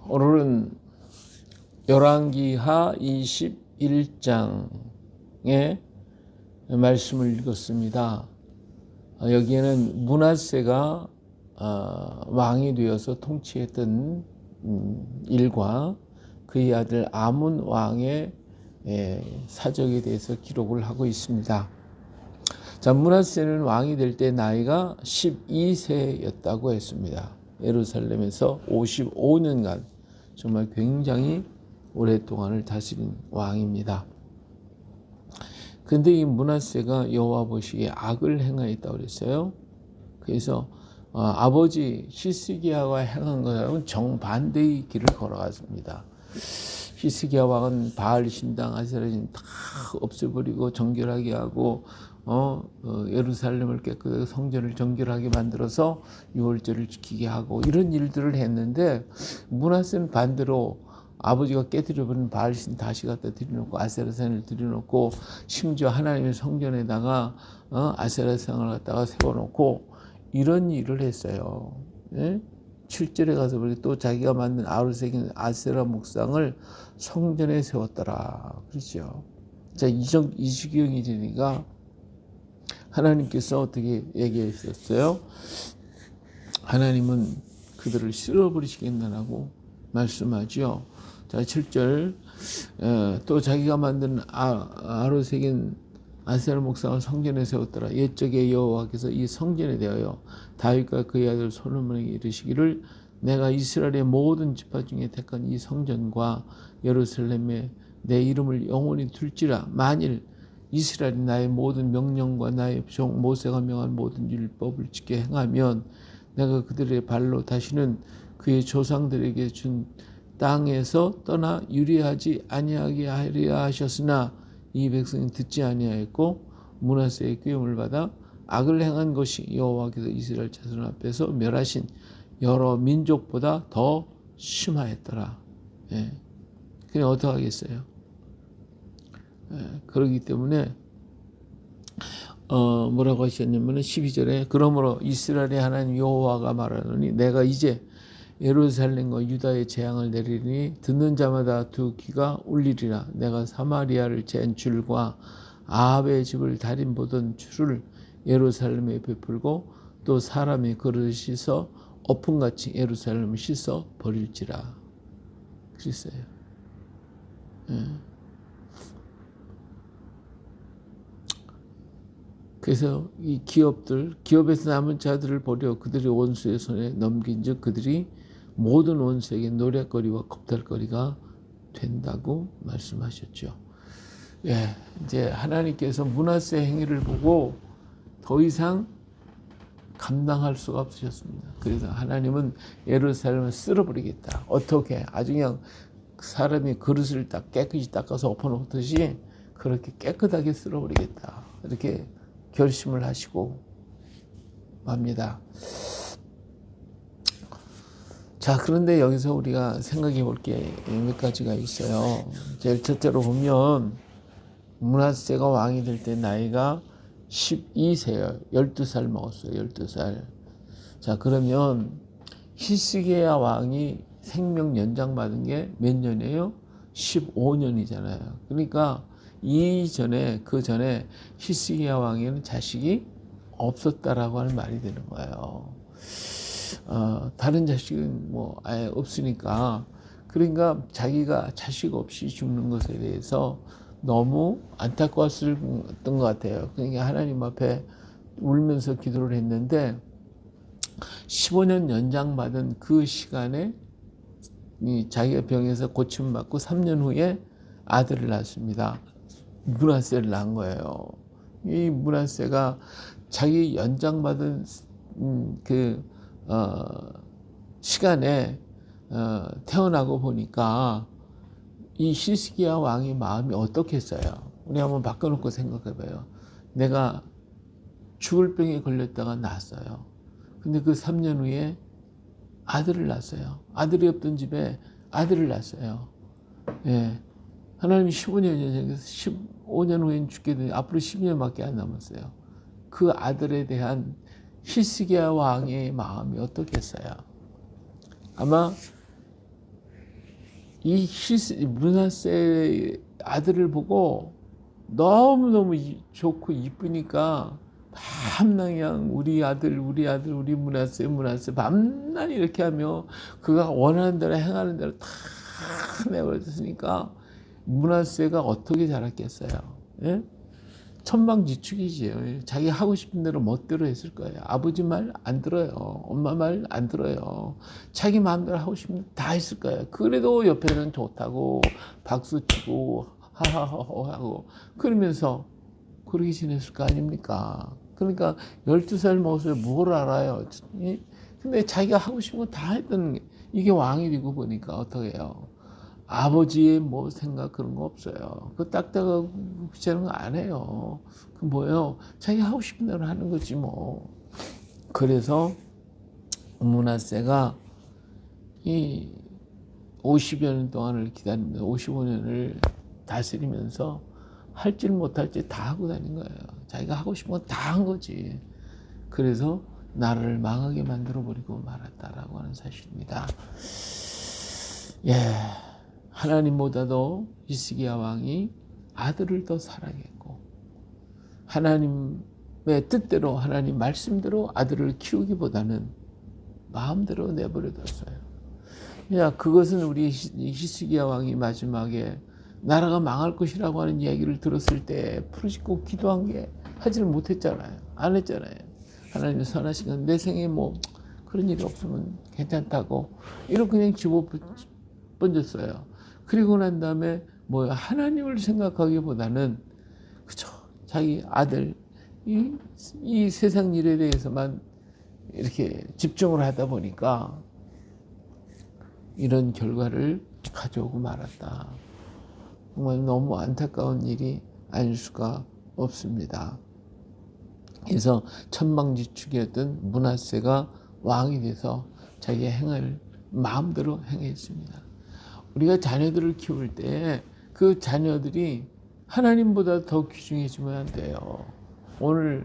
오늘은 열왕기하 21장의 말씀을 읽었습니다. 여기에는 므낫세가 왕이 되어서 통치했던 일과 그의 아들 아몬 왕의 사적에 대해서 기록을 하고 있습니다. 자, 므낫세는 왕이 될 때 나이가 12세였다고 했습니다. 예루살렘에서 55년간 정말 굉장히 오랫동안을 다스린 왕입니다. 근데 이 므낫세가 여호와 보시기에 악을 행하였다고 그랬어요. 그래서 아버지 히스기야가 행한 것과는 정반대의 길을 걸어갔습니다. 히스기야 왕은 바알 신당, 아세라 신당 다 없애버리고 정결하게 하고 예루살렘을 깨끗하게 성전을 정결하게 만들어서 유월절을 지키게 하고 이런 일들을 했는데 므낫세는 반대로 아버지가 깨뜨려버린 바알신 다시 갖다 들여놓고 아세라상을 들여놓고 심지어 하나님의 성전에다가 아세라상을 갖다가 세워놓고 이런 일을 했어요. 예? 7절에 가서 보니 또 자기가 만든 아우르색인 아세라 목상을 성전에 세웠더라. 그렇죠. 자, 이 지경이 되니까 하나님께서 어떻게 얘기하셨어요? 하나님은 그들을 쓸어버리시겠다라고 말씀하죠. 자, 7절 또 자기가 만든 아우르색인 아세라 목상을 성전에 세웠더라. 옛적에 여호와께서 이 성전에 대하여 다윗과 그의 아들 솔로몬에게 이르시기를 내가 이스라엘의 모든 지파 중에 택한 이 성전과 예루살렘에 내 이름을 영원히 둘지라. 만일 이스라엘이 나의 모든 명령과 나의 종 모세가 명한 모든 율법을 지켜 행하면 내가 그들의 발로 다시는 그의 조상들에게 준 땅에서 떠나 유리하지 아니하게 하리라 하셨으나 이 백성이 듣지 아니하였고 므낫세의 꾀움을 받아 악을 행한 것이 여호와께서 이스라엘 자손 앞에서 멸하신 여러 민족보다 더 심하였더라. 예. 그냥 어떻게 하겠어요? 예. 그렇기 때문에 뭐라고 하셨냐면 12절에 그러므로 이스라엘의 하나님 여호와가 말하노니 내가 이제 예루살렘과 유다의 재앙을 내리니 듣는 자마다 두 귀가 울리리라. 내가 사마리아를 잰 줄과 아합의 집을 달인 보던 줄을 예루살렘에 베풀고 또 사람이 그릇을 씻어 어품같이 예루살렘을 씻어 버릴지라. 그랬어요. 예. 그래서 이 기업에서 남은 자들을 버려 그들의 원수의 손에 넘긴즉 그들이 모든 원수에게 노랫거리와 겁탈거리가 된다고 말씀하셨죠. 예, 이제 하나님께서 므낫세 행위를 보고 더 이상 감당할 수가 없으셨습니다. 그래서 하나님은 예루살렘을 쓸어버리겠다. 어떻게? 아주 그냥 사람이 그릇을 딱 깨끗이 닦아서 엎어놓듯이 그렇게 깨끗하게 쓸어버리겠다. 이렇게 결심을 하시고 맙니다. 자, 그런데 여기서 우리가 생각해 볼 게 몇 가지가 있어요. 제일 첫째로 보면 므낫세가 왕이 될 때 나이가 12세예요. 12살 먹었어요. 12살. 자, 그러면 히스기야 왕이 생명 연장받은 게 몇 년이에요? 15년이잖아요. 그러니까 그 전에 히스기야 왕에는 자식이 없었다라고 하는 말이 되는 거예요. 다른 자식은 뭐 아예 없으니까 그러니까 자기가 자식 없이 죽는 것에 대해서 너무 안타까웠던 것 같아요. 그러니까 하나님 앞에 울면서 기도를 했는데 15년 연장받은 그 시간에 자기가 병에서 고침받고 3년 후에 아들을 낳습니다. 므낫세를 낳은 거예요. 이 므낫세가 자기 연장받은 시간에 태어나고 보니까 이 히스기야 왕의 마음이 어떻겠어요? 우리 한번 바꿔놓고 생각해봐요. 내가 죽을 병에 걸렸다가 낳았어요. 근데 그 3년 후에 아들을 낳았어요. 아들이 없던 집에 아들을 낳았어요. 예. 하나님이 15년 전에 15년 후엔 죽게 되니 앞으로 10년밖에 안 남았어요. 그 아들에 대한 히스기야 왕의 마음이 어떻겠어요? 아마 이 므낫세 아들을 보고 너무너무 좋고 이쁘니까 밤낮 그냥 우리 아들 우리 므낫세 밤낮 이렇게 하며 그가 원하는 대로 행하는 대로 다 내버렸으니까 므낫세가 어떻게 자랐겠어요? 예? 천방지축이지요. 자기 하고 싶은 대로 멋대로 했을 거예요. 아버지 말 안 들어요. 엄마 말 안 들어요. 자기 마음대로 하고 싶은 대로 다 했을 거예요. 그래도 옆에는 좋다고 박수치고 하하호호 하고 그러면서 그렇게 지냈을 거 아닙니까? 그러니까 12살 먹어서 뭘 알아요. 근데 자기가 하고 싶은 거 다 했던 이게 왕이 되고 보니까 어떻게 해요? 아버지의 뭐 생각 그런 거 없어요. 그 딱딱하고 귀찮은 거 안 해요. 그 뭐예요? 자기 하고 싶은 대로 하는 거지 뭐. 그래서 므낫세가 이 50여 년 동안을 기다리면서 55년을 다스리면서 할 줄 못할 줄 다 하고 다닌 거예요. 자기가 하고 싶은 건 다 한 거지. 그래서 나라를 망하게 만들어 버리고 말았다라고 하는 사실입니다. 예. 하나님보다도 히스기야 왕이 아들을 더 사랑했고 하나님의 뜻대로 하나님 말씀대로 아들을 키우기보다는 마음대로 내버려뒀어요. 야, 그것은 우리 히스기야 왕이 마지막에 나라가 망할 것이라고 하는 이야기를 들었을 때 부르짖고 기도한 게 하지를 못했잖아요. 안 했잖아요. 하나님 선하신 건 내 생에 뭐 그런 일이 없으면 괜찮다고 이렇게 그냥 집어 번졌어요. 그리고 난 다음에 뭐 하나님을 생각하기보다는 그죠 자기 아들 이 세상 일에 대해서만 이렇게 집중을 하다 보니까 이런 결과를 가져오고 말았다. 정말 너무 안타까운 일이 아닐 수가 없습니다. 그래서 천방지축이었던 므낫세가 왕이 돼서 자기의 행을 마음대로 행했습니다. 우리가 자녀들을 키울 때 그 자녀들이 하나님보다 더 귀중해지면 안 돼요. 오늘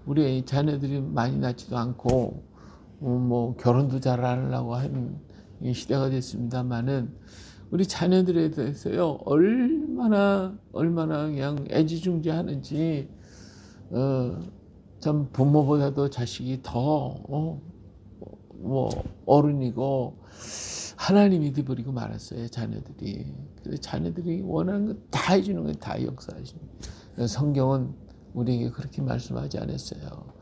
우리 자녀들이 많이 낳지도 않고 뭐 결혼도 잘 안 하려고 하는 시대가 됐습니다만은 우리 자녀들에 대해서요 얼마나 그냥 애지중지하는지 참 부모보다도 자식이 더 뭐 어른이고 하나님이 돼버리고 말았어요. 자녀들이. 그래서 자녀들이 원하는 거 다 해주는 거 다 역사하십니다. 성경은 우리에게 그렇게 말씀하지 않았어요.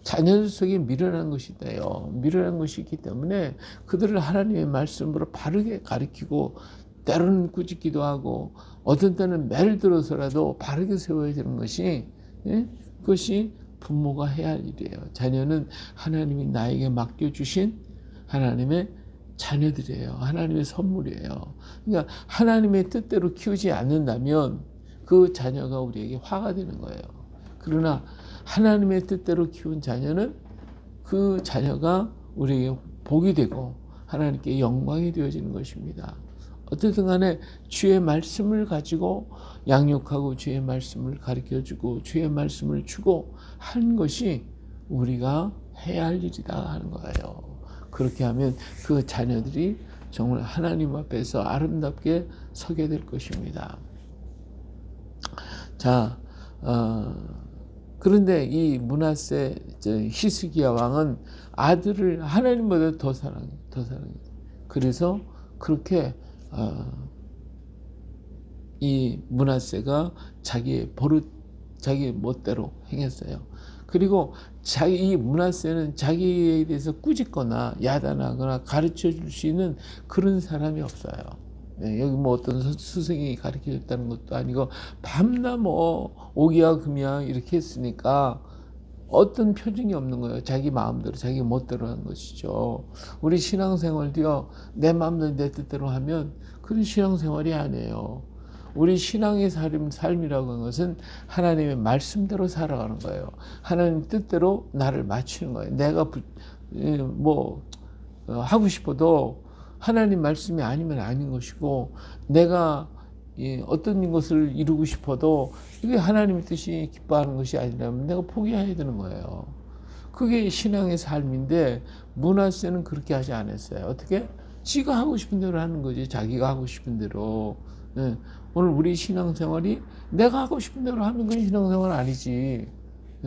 자녀들 속에 미련한 것이 있대요. 미련한 것이 있기 때문에 그들을 하나님의 말씀으로 바르게 가르치고 때로는 꾸짖기도 하고 어떤 때는 매를 들어서라도 바르게 세워야 되는 것이 그것이 부모가 해야 할 일이에요. 자녀는 하나님이 나에게 맡겨주신 하나님의 자녀들이에요. 하나님의 선물이에요. 그러니까 하나님의 뜻대로 키우지 않는다면 그 자녀가 우리에게 화가 되는 거예요. 그러나 하나님의 뜻대로 키운 자녀는 그 자녀가 우리에게 복이 되고 하나님께 영광이 되어지는 것입니다. 어쨌든 간에 주의 말씀을 가지고 양육하고 주의 말씀을 가르쳐주고 주의 말씀을 주고 하는 것이 우리가 해야 할 일이다 하는 거예요. 그렇게 하면 그 자녀들이 정말 하나님 앞에서 아름답게 서게 될 것입니다. 자, 그런데 이 므낫세 히스기야 왕은 아들을 하나님보다 더 사랑해요. 그래서 그렇게 이 므낫세가 자기의 버릇, 자기 멋대로 행했어요. 그리고 이 므낫세는 자기에 대해서 꾸짖거나 야단하거나 가르쳐 줄 수 있는 그런 사람이 없어요. 여기 뭐 어떤 스승이 가르쳐 줬다는 것도 아니고 밤낮 뭐 오기야 금이야 이렇게 했으니까 어떤 표정이 없는 거예요. 자기 마음대로 자기 멋대로 하는 것이죠. 우리 신앙생활도요. 내 마음대로 내 뜻대로 하면 그런 신앙생활이 아니에요. 우리 신앙의 삶이라고 하는 것은 하나님의 말씀대로 살아가는 거예요. 하나님 뜻대로 나를 맞추는 거예요. 내가 하고 싶어도 하나님 말씀이 아니면 아닌 것이고 내가 어떤 것을 이루고 싶어도 이게 하나님의 뜻이 기뻐하는 것이 아니라면 내가 포기해야 되는 거예요. 그게 신앙의 삶인데 므낫세는 그렇게 하지 않았어요. 어떻게? 지가 하고 싶은 대로 하는 거지. 자기가 하고 싶은 대로. 예. 오늘 우리 신앙생활이 내가 하고 싶은 대로 하는 건 신앙생활 아니지.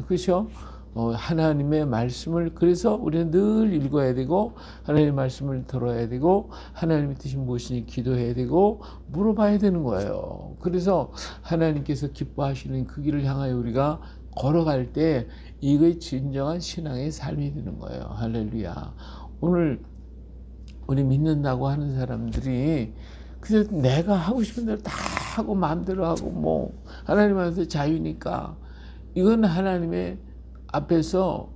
그렇죠? 하나님의 말씀을 그래서 우리는 늘 읽어야 되고 하나님의 말씀을 들어야 되고 하나님의 뜻이 무엇인지 기도해야 되고 물어봐야 되는 거예요. 그래서 하나님께서 기뻐하시는 그 길을 향하여 우리가 걸어갈 때 이게 진정한 신앙의 삶이 되는 거예요. 할렐루야. 오늘 우리 믿는다고 하는 사람들이 그래서 내가 하고 싶은 대로 다 하고 마음대로 하고 뭐 하나님 앞에서 자유니까 이건 하나님의 앞에서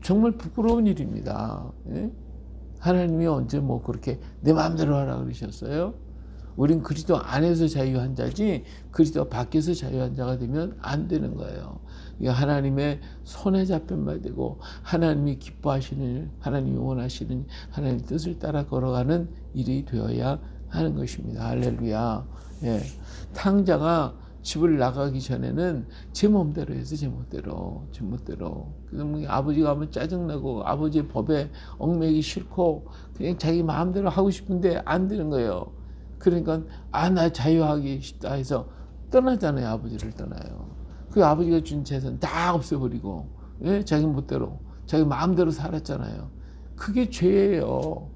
정말 부끄러운 일입니다. 예? 하나님이 언제 뭐 그렇게 내 마음대로 하라 그러셨어요? 우린 그리스도 안에서 자유한 자지 그리스도 밖에서 자유한 자가 되면 안 되는 거예요. 하나님의 손에 잡힌 바 되고 하나님이 기뻐하시는 일, 하나님이 원하시는 하나님의 뜻을 따라 걸어가는 일이 되어야 하는 것입니다. 할렐루야. 예. 탕자가 집을 나가기 전에는 제 몸대로 해서 제 멋대로. 그럼 아버지가 하면 짜증나고 아버지의 법에 얽매이기 싫고 그냥 자기 마음대로 하고 싶은데 안 되는 거예요. 그러니까 나 자유하기 싶다 해서 떠나잖아요. 아버지를 떠나요. 그 아버지가 준 재산 다 없애버리고 예? 자기 멋대로 자기 마음대로 살았잖아요. 그게 죄예요.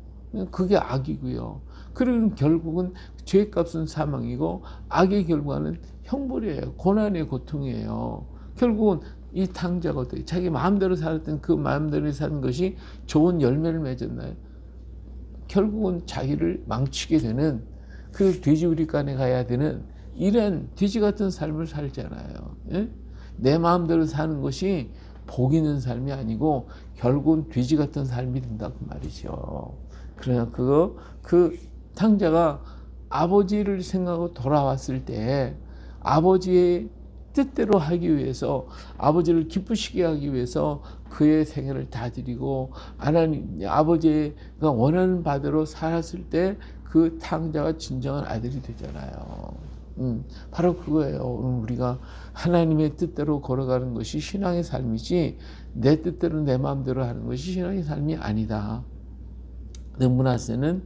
그게 악이고요. 그리고 결국은 죄값은 사망이고 악의 결과는 형벌이에요. 고난의 고통이에요. 결국은 이 탕자가 어떻게 자기 마음대로 살았던 그 마음대로 산 것이 좋은 열매를 맺었나요? 결국은 자기를 망치게 되는 그 돼지우리간에 가야 되는 이런 돼지 같은 삶을 살잖아요. 예? 내 마음대로 사는 것이 복 있는 삶이 아니고 결국은 돼지 같은 삶이 된다 그 말이죠. 그러나 그 탕자가 아버지를 생각하고 돌아왔을 때 아버지의 뜻대로 하기 위해서 아버지를 기쁘시게 하기 위해서 그의 생애를 다 드리고 하나님 아버지가 원하는 바대로 살았을 때 그 탕자가 진정한 아들이 되잖아요. 바로 그거예요. 우리가 하나님의 뜻대로 걸어가는 것이 신앙의 삶이지 내 뜻대로 내 마음대로 하는 것이 신앙의 삶이 아니다. 므낫세는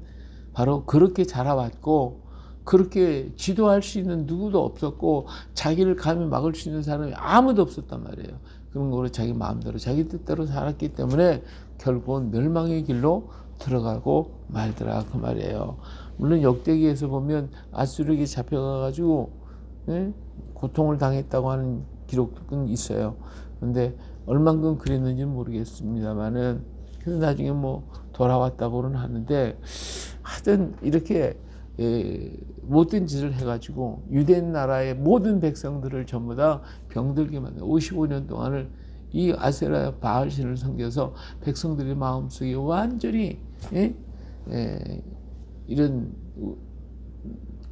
바로 그렇게 자라왔고 그렇게 지도할 수 있는 누구도 없었고 자기를 감히 막을 수 있는 사람이 아무도 없었단 말이에요. 그런 거로 자기 마음대로 자기 뜻대로 살았기 때문에 결국은 멸망의 길로 들어가고 말더라 그 말이에요. 물론 역대기에서 보면 아수르에게 잡혀가가지고 고통을 당했다고 하는 기록은 있어요. 그런데 얼만큼 그랬는지는 모르겠습니다만은 그래서 나중에 뭐 돌아왔다고는 하는데 하여튼 이렇게 못된 짓을 해가지고 유대 나라의 모든 백성들을 전부 다 병들게 만든 55년 동안을 이 아세라 바알신을 섬겨서 백성들의 마음속에 완전히 이런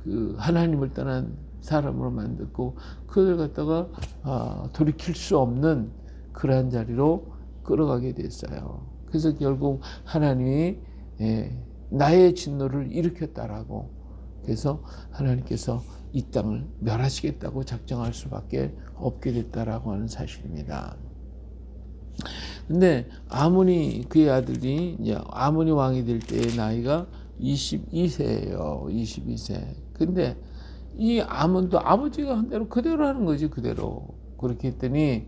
그 하나님을 떠난 사람으로 만들고 그들 갖다가 돌이킬 수 없는 그러한 자리로 끌어가게 됐어요. 그래서 결국 하나님이 나의 진노를 일으켰다라고 그래서 하나님께서 이 땅을 멸하시겠다고 작정할 수밖에 없게 됐다라고 하는 사실입니다. 근데 아몬이 그의 아들이 이제 아몬이 왕이 될 때의 나이가 22세예요. 22세. 근데 이 아몬도 아버지가 한 대로 그대로 하는 거지 그대로. 그렇게 했더니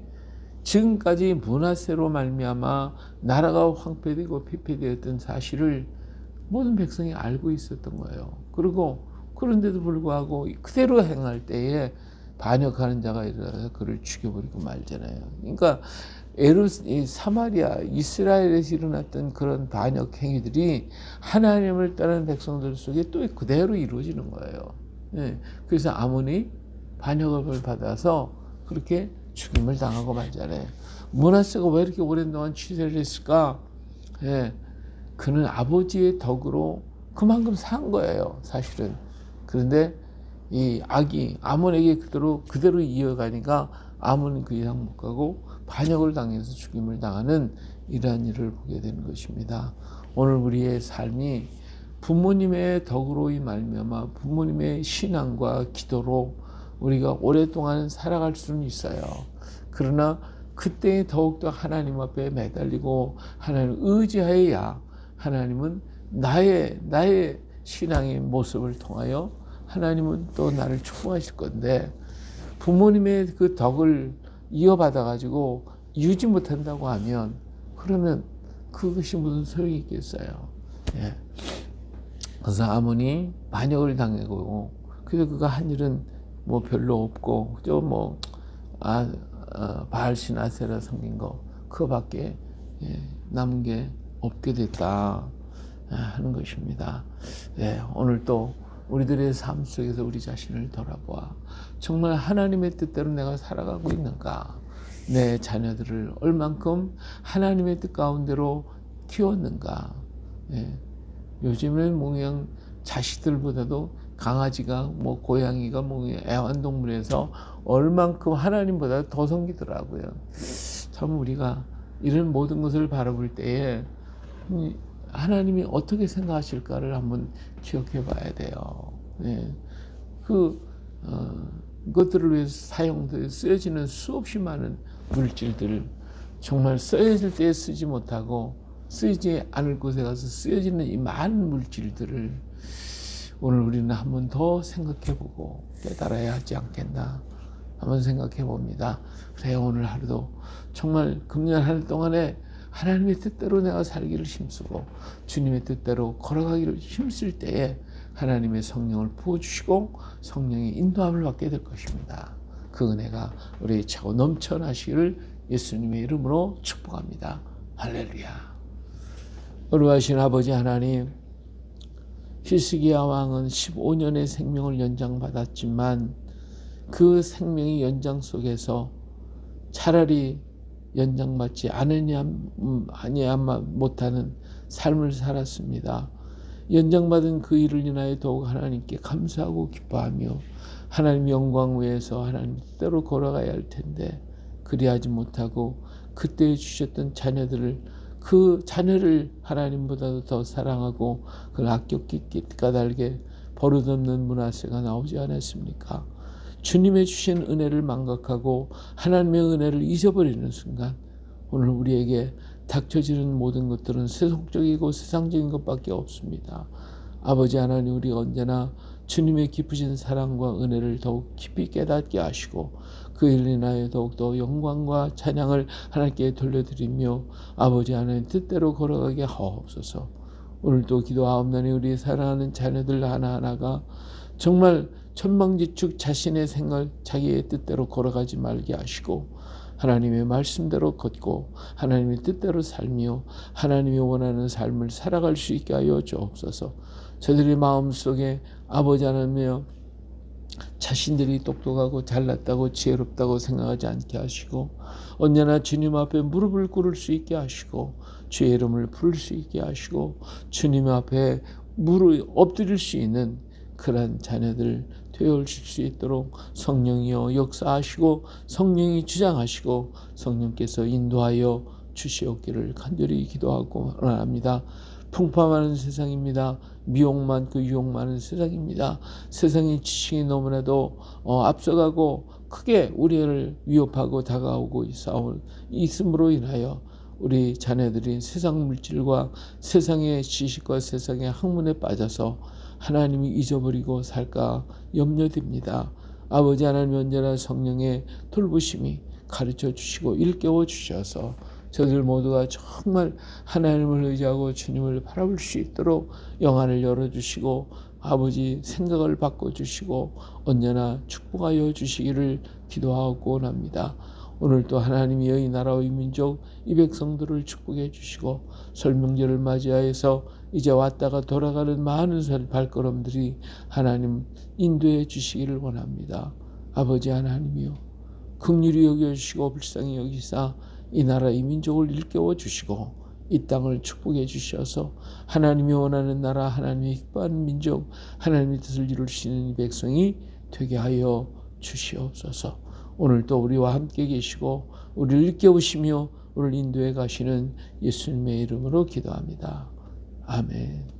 지금까지 므낫세로 말미암아 나라가 황폐되고 피폐되었던 사실을 모든 백성이 알고 있었던 거예요. 그리고 그런데도 불구하고 그대로 행할 때에 반역하는 자가 일어나서 그를 죽여버리고 말잖아요. 그러니까 사마리아, 이스라엘에서 일어났던 그런 반역 행위들이 하나님을 떠난 백성들 속에 또 그대로 이루어지는 거예요. 그래서 아몬이 반역을 받아서 그렇게 죽임을 당하고 말잖아요. 므낫세가 왜 이렇게 오랜 동안 취세를 했을까? 그는 아버지의 덕으로 그만큼 산 거예요, 사실은. 그런데 이 악이 아몬에게 그대로 이어가니까 아몬은 그 이상 못 가고 반역을 당해서 죽임을 당하는 이러한 일을 보게 되는 것입니다. 오늘 우리의 삶이 부모님의 덕으로 말미암아 부모님의 신앙과 기도로 우리가 오랫동안 살아갈 수는 있어요. 그러나 그때 더욱더 하나님 앞에 매달리고 하나님을 의지하여야 하나님은 나의 신앙의 모습을 통하여 하나님은 또 나를 축복하실 건데, 부모님의 그 덕을 이어받아 가지고 유지 못한다고 하면 그러면 그것이 무슨 소용이 있겠어요. 예. 그래서 아무니 반역을 당하고, 그래서 그가 한 일은 뭐 별로 없고 그저 뭐 바알신 아세라 섬긴 거 그거밖에 남은 게 없게 됐다 하는 것입니다. 예, 오늘 또 우리들의 삶 속에서 우리 자신을 돌아보아 정말 하나님의 뜻대로 내가 살아가고 있는가, 내 자녀들을 얼만큼 하나님의 뜻 가운데로 키웠는가. 예, 요즘은 뭐 그냥 자식들보다도 강아지가 뭐 고양이가 뭐 애완동물에서 얼만큼 하나님보다 더 섬기더라고요. 참 우리가 이런 모든 것을 바라볼 때에 하나님이 어떻게 생각하실까를 한번 기억해 봐야 돼요. 예. 그것들을 위해서 쓰여지는 수없이 많은 물질들, 정말 쓰여질 때에 쓰지 못하고 쓰이지 않을 곳에 가서 쓰여지는 이 많은 물질들을 오늘 우리는 한번 더 생각해보고 깨달아야 하지 않겠나 한번 생각해 봅니다. 그래요, 오늘 하루도 정말 금년 한 해 동안에 하나님의 뜻대로 내가 살기를 힘쓰고 주님의 뜻대로 걸어가기를 힘쓸 때에 하나님의 성령을 부어주시고 성령의 인도함을 받게 될 것입니다. 그 은혜가 우리 차고 넘쳐나시기를 예수님의 이름으로 축복합니다. 할렐루야. 거룩하신 아버지 하나님, 히스기야 왕은 15년의 생명을 연장받았지만 그 생명의 연장 속에서 차라리 연장받지 않으냐 못하는 삶을 살았습니다. 연장받은 그 일을 인하여 더욱 하나님께 감사하고 기뻐하며 하나님 영광 위에서 하나님 뜻대로 걸어가야 할 텐데 그리하지 못하고 그때 주셨던 그 자녀를 하나님보다도 더 사랑하고 그걸 아꼈기 까닭에 버릇없는 므낫세가 나오지 않았습니까? 주님의 주신 은혜를 망각하고 하나님의 은혜를 잊어버리는 순간 오늘 우리에게 닥쳐지는 모든 것들은 세속적이고 세상적인 것밖에 없습니다. 아버지 하나님, 우리가 언제나 주님의 깊으신 사랑과 은혜를 더욱 깊이 깨닫게 하시고 그 일로 인하여 더욱더 영광과 찬양을 하나님께 돌려드리며 아버지 하나님 뜻대로 걸어가게 하옵소서. 오늘도 기도하옵나니 우리 사랑하는 자녀들 하나하나가 정말 천방지축 자신의 생활 자기의 뜻대로 걸어가지 말게 하시고 하나님의 말씀대로 걷고 하나님의 뜻대로 살며 하나님이 원하는 삶을 살아갈 수 있게 하여 주옵소서. 저들의 마음속에 아버지 하나님이여 자신들이 똑똑하고 잘났다고 지혜롭다고 생각하지 않게 하시고 언제나 주님 앞에 무릎을 꿇을 수 있게 하시고 주의 이름을 부를 수 있게 하시고 주님 앞에 무릎 엎드릴 수 있는 그런 자녀들 되어주실 수 있도록 성령이여 역사하시고 성령이 주장하시고 성령께서 인도하여 주시옵기를 간절히 기도하고 원합니다. 풍파많은 세상입니다. 미혹 많고 유혹 많은 세상입니다. 세상의 지식이 너무나도 앞서가고 크게 우리를 위협하고 다가오고 있음으로 인하여 우리 자녀들이 세상 물질과 세상의 지식과 세상의 학문에 빠져서 하나님이 잊어버리고 살까 염려됩니다. 아버지 하나님 언제나 성령의 돌보심이 가르쳐 주시고 일깨워 주셔서 저들 모두가 정말 하나님을 의지하고 주님을 바라볼 수 있도록 영안을 열어주시고 아버지 생각을 바꿔주시고 언제나 축복하여 주시기를 기도하고 원합니다. 오늘도 하나님이여 이 나라와 이 민족 이 백성들을 축복해 주시고 설명절을 맞이하여서 이제 왔다가 돌아가는 많은 발걸음들이 하나님 인도해 주시기를 원합니다. 아버지 하나님이여 긍휼히 여겨주시고 불쌍히 여기사 이 나라 이 민족을 일깨워 주시고 이 땅을 축복해 주셔서 하나님이 원하는 나라 하나님이 기뻐하는 민족 하나님의 뜻을 이룰 수 있는 백성이 되게 하여 주시옵소서. 오늘도 우리와 함께 계시고 우리를 일깨우시며 우리를 인도해 가시는 예수님의 이름으로 기도합니다. 아멘.